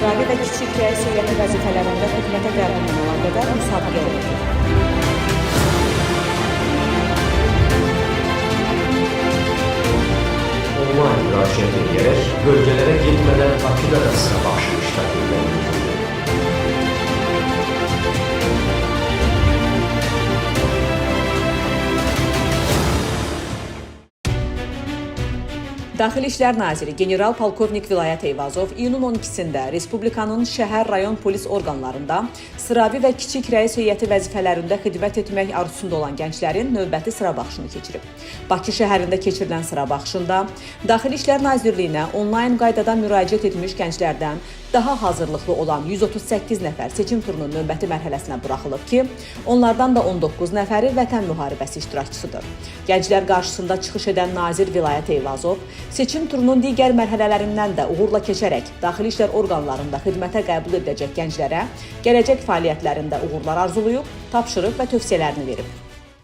sıravi və kiçik rəis heyəti vəzifələrində xidmətə qəbul olan qədər müsabiqə edilir. Onlayn müraciət edərək bölgələrə getmədən Bakıda da sıra baxışı iştirak edilməlidir. Daxili İşlər Naziri General-Polkovnik Vilayət Eyvazov iyunun 12-sində Respublikanın şəhər, rayon polis orqanlarında sıravi və kiçik rəis heyəti vəzifələrində xidmət etmək arzusunda olan gənclərin növbəti sıra baxışını keçirib. Bakı şəhərində keçirilən sıra baxışında Daxili İşlər Nazirliyinə onlayn qaydada müraciət etmiş gənclərdən daha hazırlıqlı olan 138 nəfər seçim turunun növbəti mərhələsinə buraxılıb ki, onlardan da 19 nəfəri vətən müharibəsi iştirakçısıdır. Gənclər qarşısında çıxış edən Nazir Vilayət Eyvazov seçim turunun digər mərhələlərindən də uğurla keçərək daxili işlər orqanlarında xidmətə qəbul ediləcək gənclərə gələcək fəaliyyətlərində uğurlar arzulayıb, tapşırıq və tövsiyələrini verib.